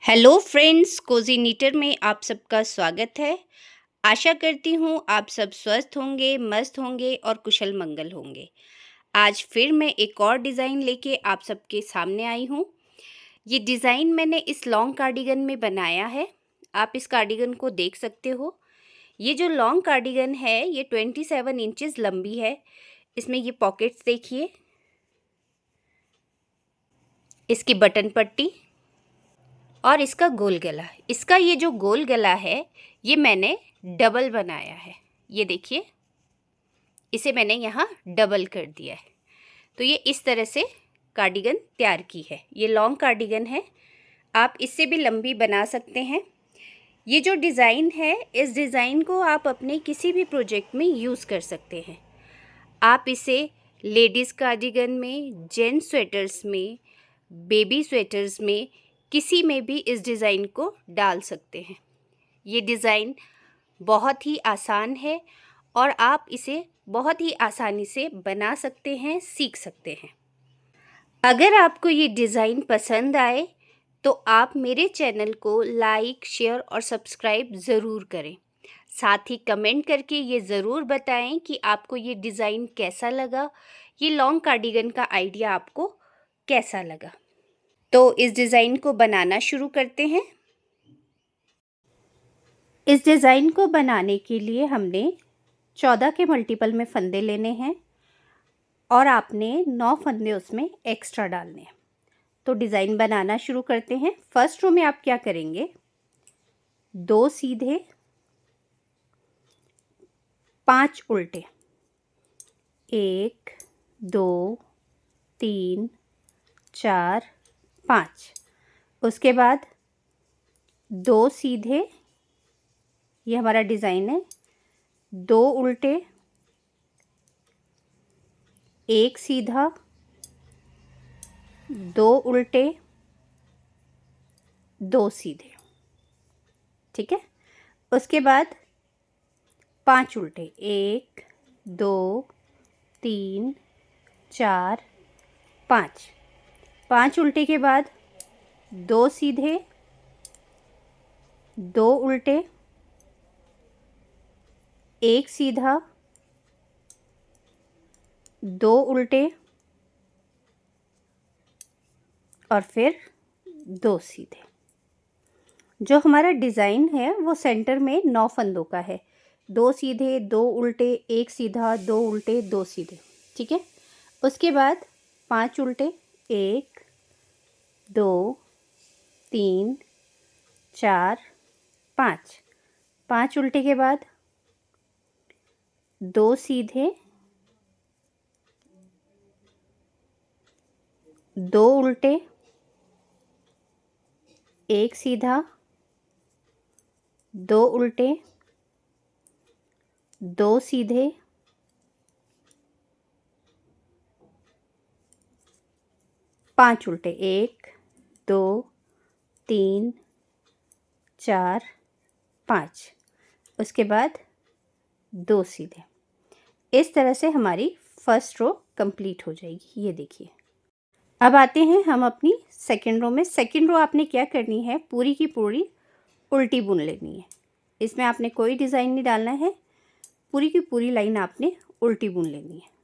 Hello friends, Cozi नीटर में आप सबका स्वागत है। आशा करती हूँ आप सब स्वस्थ होंगे, मस्त होंगे और कुशल मंगल होंगे। आज फिर मैं एक और डिज़ाइन लेके आप सबके सामने आई हूँ। ये डिज़ाइन मैंने इस लॉन्ग कार्डिगन में बनाया है। आप इस कार्डिगन को देख सकते हो। ये जो लॉन्ग कार्डिगन है ये 27 इंचेस लंबी है। इसमें ये पॉकेट्स देखिए, इसकी बटन पट्टी और इसका गोल गला। इसका ये जो गोल गला है ये मैंने डबल बनाया है। ये देखिए, इसे मैंने यहाँ डबल कर दिया है। तो ये इस तरह से कार्डिगन तैयार की है। ये लॉन्ग कार्डिगन है, आप इससे भी लंबी बना सकते हैं। ये जो डिज़ाइन है, इस डिज़ाइन को आप अपने किसी भी प्रोजेक्ट में यूज़ कर सकते हैं। आप इसे लेडीज़ कार्डिगन में, जेंट्स स्वेटर्स में, बेबी स्वेटर्स में, किसी में भी इस डिज़ाइन को डाल सकते हैं। ये डिज़ाइन बहुत ही आसान है और आप इसे बहुत ही आसानी से बना सकते हैं, सीख सकते हैं। अगर आपको ये डिज़ाइन पसंद आए तो आप मेरे चैनल को लाइक, शेयर और सब्सक्राइब ज़रूर करें। साथ ही कमेंट करके ये ज़रूर बताएं कि आपको ये डिज़ाइन कैसा लगा, ये लॉन्ग कार्डिगन का आइडिया आपको कैसा लगा। तो इस डिज़ाइन को बनाना शुरू करते हैं। इस डिज़ाइन को बनाने के लिए हमने 14 के मल्टीपल में फंदे लेने हैं और आपने 9 फंदे उसमें एक्स्ट्रा डालने हैं। तो डिज़ाइन बनाना शुरू करते हैं। फर्स्ट रो में आप क्या करेंगे, 2 सीधे, 5 उल्टे, 1 2 3 4 5। उसके बाद 2 सीधे, ये हमारा डिज़ाइन है, 2 उल्टे, 1 सीधा, 2 उल्टे, 2 सीधे। ठीक है। उसके बाद 5 उल्टे, 1 2 3 4 5। 5 उल्टे के बाद 2 सीधे, 2 उल्टे, 1 सीधा, 2 उल्टे और फिर 2 सीधे। जो हमारा डिज़ाइन है वो सेंटर में 9 फंदों का है। 2 सीधे, 2 उल्टे, 1 सीधा, 2 उल्टे, 2 सीधे। ठीक है। उसके बाद 5 उल्टे, 1 2 3 4 5। 5 उल्टे के बाद 2 सीधे, 2 उल्टे, 1 सीधा, 2 उल्टे, 2 सीधे, 5 उल्टे, 1 2 3 4 5। उसके बाद 2 सीधे। इस तरह से हमारी फर्स्ट रो कंप्लीट हो जाएगी। ये देखिए। अब आते हैं हम अपनी सेकंड रो में। सेकंड रो आपने क्या करनी है, पूरी की पूरी उल्टी बुन लेनी है। इसमें आपने कोई डिज़ाइन नहीं डालना है, पूरी की पूरी लाइन आपने उल्टी बुन लेनी है।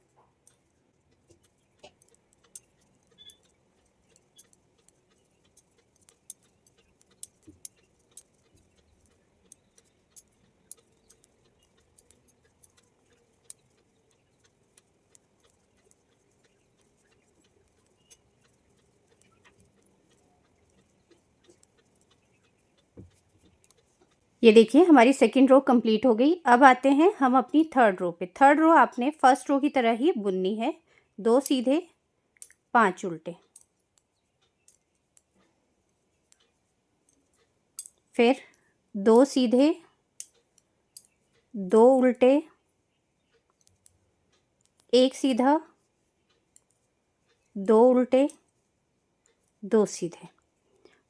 ये देखिए, हमारी सेकंड रो कंप्लीट हो गई। अब आते हैं हम अपनी थर्ड रो पे। थर्ड रो आपने फर्स्ट रो की तरह ही बुननी है। 2 सीधे, 5 उल्टे, फिर 2 सीधे, 2 उल्टे, 1 सीधा, 2 उल्टे, 2 सीधे।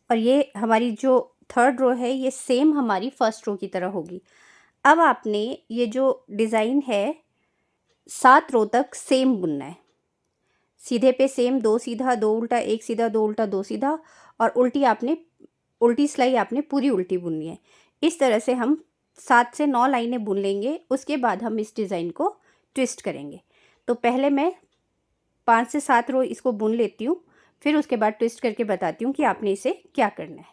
और ये हमारी जो थर्ड रो है ये सेम हमारी फर्स्ट रो की तरह होगी। अब आपने ये जो डिज़ाइन है 7 रो तक सेम बुनना है। सीधे पे सेम, 2 सीधा, 2 उल्टा, 1 सीधा, 2 उल्टा, 2 सीधा, और उल्टी आपने उल्टी सिलाई आपने पूरी उल्टी बुननी है। इस तरह से हम 7 से 9 लाइनें बुन लेंगे। उसके बाद हम इस डिज़ाइन को ट्विस्ट करेंगे। तो पहले मैं 5 से 7 रो इसको बुन लेती हूँ, फिर उसके बाद ट्विस्ट करके बताती हूँ कि आपने इसे क्या करना है।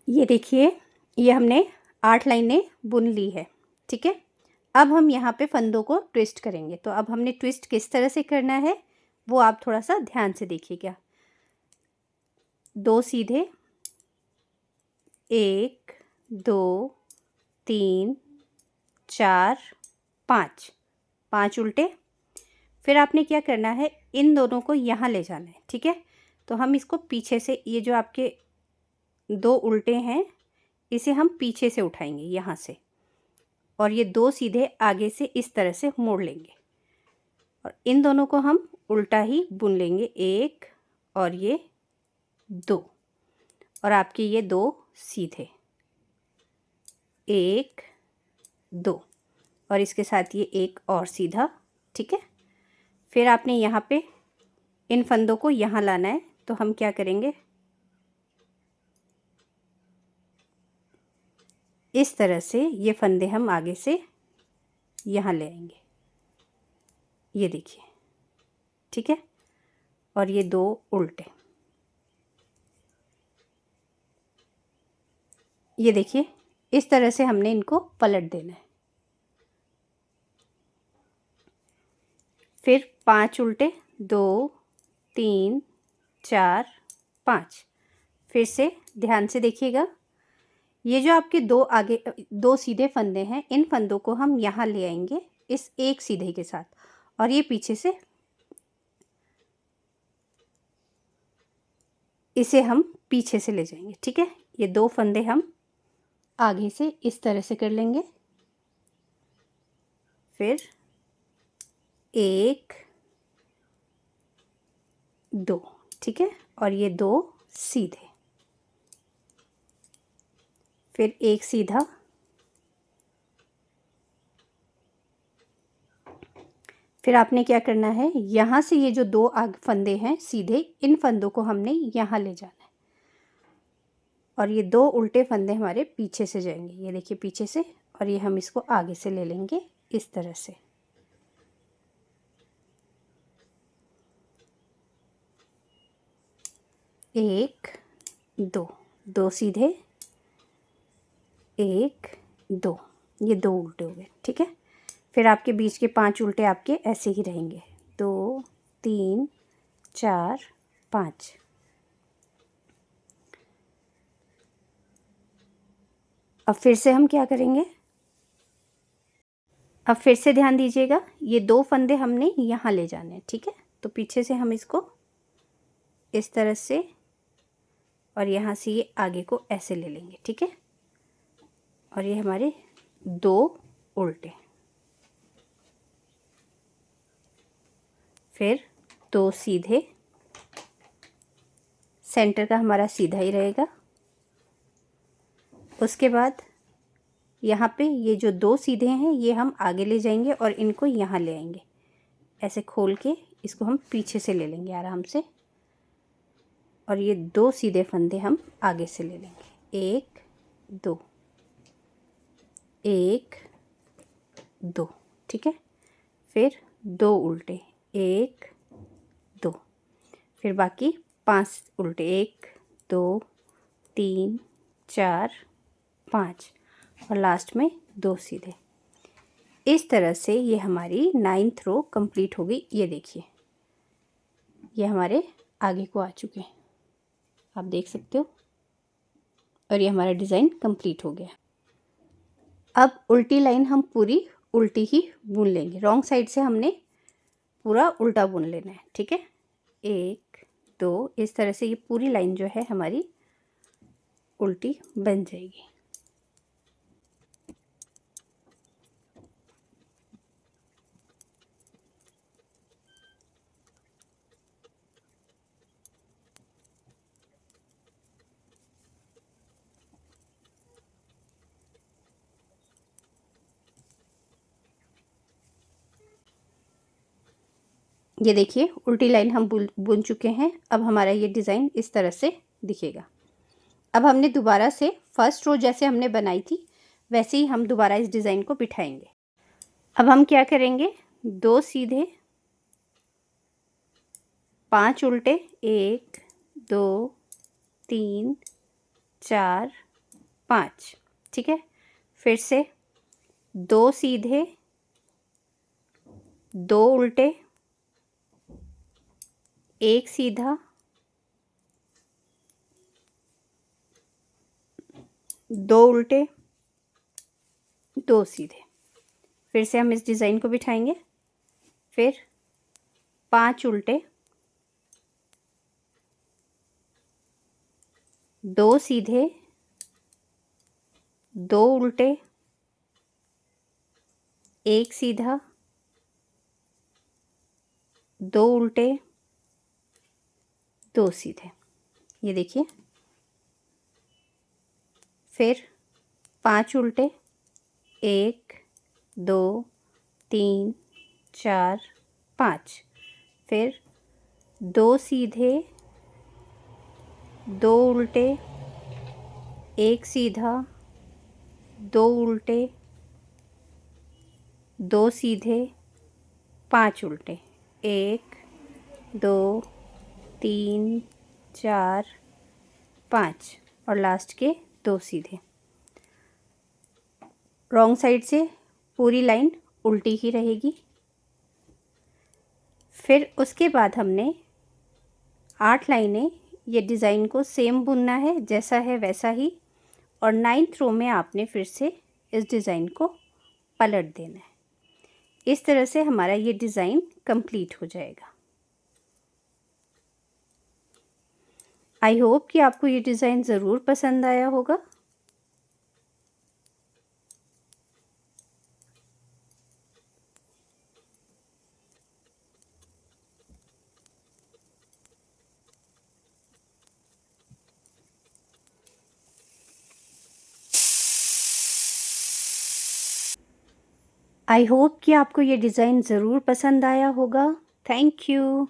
ये देखिए, ये हमने 8 लाइनें बुन ली है। ठीक है, अब हम यहाँ पे फंदों को ट्विस्ट करेंगे। तो अब हमने ट्विस्ट किस तरह से करना है वो आप थोड़ा सा ध्यान से देखिएगा। 2 सीधे, 1 2 3 4 5, 5 उल्टे। फिर आपने क्या करना है, इन दोनों को यहाँ ले जाना है। ठीक है, तो हम इसको पीछे से, ये जो आपके 2 उल्टे हैं इसे हम पीछे से उठाएंगे यहाँ से, और ये 2 सीधे आगे से इस तरह से मोड़ लेंगे, और इन दोनों को हम उल्टा ही बुन लेंगे। 1 और ये 2, और आपके ये 2 सीधे, 1 2, और इसके साथ ये एक और सीधा। ठीक है, फिर आपने यहाँ पे इन फंदों को यहाँ लाना है। तो हम क्या करेंगे, इस तरह से ये फंदे हम आगे से यहाँ ले आएंगे। ये देखिए, ठीक है, और ये 2 उल्टे। ये देखिए, इस तरह से हमने इनको पलट देना है। फिर 5 उल्टे, 2 3 4 5। फिर से ध्यान से देखिएगा, ये जो आपके 2 आगे 2 सीधे फंदे हैं, इन फंदों को हम यहाँ ले आएंगे इस एक सीधे के साथ, और ये पीछे से इसे हम पीछे से ले जाएंगे। ठीक है, ये 2 फंदे हम आगे से इस तरह से कर लेंगे। फिर 1 2, ठीक है, और ये 2 सीधे, फिर एक सीधा, फिर आपने क्या करना है, यहाँ से ये जो 2 फंदे हैं सीधे, इन फंदों को हमने यहाँ ले जाना है, और ये 2 उल्टे फंदे हमारे पीछे से जाएंगे। ये देखिए, पीछे से, और ये हम इसको आगे से ले लेंगे इस तरह से। एक, दो, दो सीधे, एक, दो, ये दो उल्टे हो गए, ठीक है। फिर आपके बीच के 5 उल्टे आपके ऐसे ही रहेंगे, 2, 3, 4, 5। अब फिर से हम क्या करेंगे, अब फिर से ध्यान दीजिएगा, ये 2 फंदे हमने यहाँ ले जाने हैं, ठीक है। तो पीछे से हम इसको इस तरह से और यहाँ से ये आगे को ऐसे ले लेंगे, ठीक है। और ये हमारे 2 उल्टे, फिर 2 सीधे, सेंटर का हमारा सीधा ही रहेगा। उसके बाद यहाँ पे ये जो 2 सीधे हैं ये हम आगे ले जाएंगे और इनको यहाँ ले आएंगे, ऐसे खोल के इसको हम पीछे से ले लेंगे आराम से। और ये 2 सीधे फंदे हम आगे से ले लेंगे, 1, 2, 1, 2, ठीक है। फिर 2 उल्टे, 1, 2, फिर बाकी 5 उल्टे, 1, 2, 3, 4, 5 और लास्ट में 2 सीधे। इस तरह से ये हमारी 9th रो कंप्लीट हो गई। ये देखिए, ये हमारे आगे को आ चुके हैं, आप देख सकते हो। और ये हमारा डिज़ाइन कंप्लीट हो गया। अब उल्टी लाइन हम पूरी उल्टी ही बुन लेंगे, रॉन्ग साइड से हमने पूरा उल्टा बुन लेना है, ठीक है। 1, 2, इस तरह से ये पूरी लाइन जो है हमारी उल्टी बन जाएगी। ये देखिए, उल्टी लाइन हम बुन चुके हैं। अब हमारा ये डिज़ाइन इस तरह से दिखेगा। अब हमने दोबारा से फर्स्ट रो जैसे हमने बनाई थी वैसे ही हम दोबारा इस डिज़ाइन को बिठाएंगे। अब हम क्या करेंगे, 2 सीधे, 5 उल्टे, 1, 2, 3, 4, 5, ठीक है। फिर से 2 सीधे, 2 उल्टे, 1 सीधा, 2 उल्टे, 2 सीधे। फिर से हम इस डिज़ाइन को बिठाएंगे। फिर 5 उल्टे, 2 सीधे, 2 उल्टे, 1 सीधा, 2 उल्टे, 2 सीधे। ये देखिए, फिर 5 उल्टे, 1, 2, 3, 4, 5, फिर 2 सीधे, 2 उल्टे, 1 सीधा, 2 उल्टे, 2 सीधे, 5 उल्टे, 1, 2, 3, 4, 5 और लास्ट के 2 सीधे। रॉन्ग साइड से पूरी लाइन उल्टी ही रहेगी। फिर उसके बाद हमने 8 लाइनें ये डिज़ाइन को सेम बुनना है, जैसा है वैसा ही। और 9th रो में आपने फिर से इस डिज़ाइन को पलट देना है। इस तरह से हमारा ये डिज़ाइन कंप्लीट हो जाएगा। आई होप कि आपको ये डिज़ाइन ज़रूर पसंद आया होगा। आई होप कि आपको ये डिज़ाइन ज़रूर पसंद आया होगा। Thank you.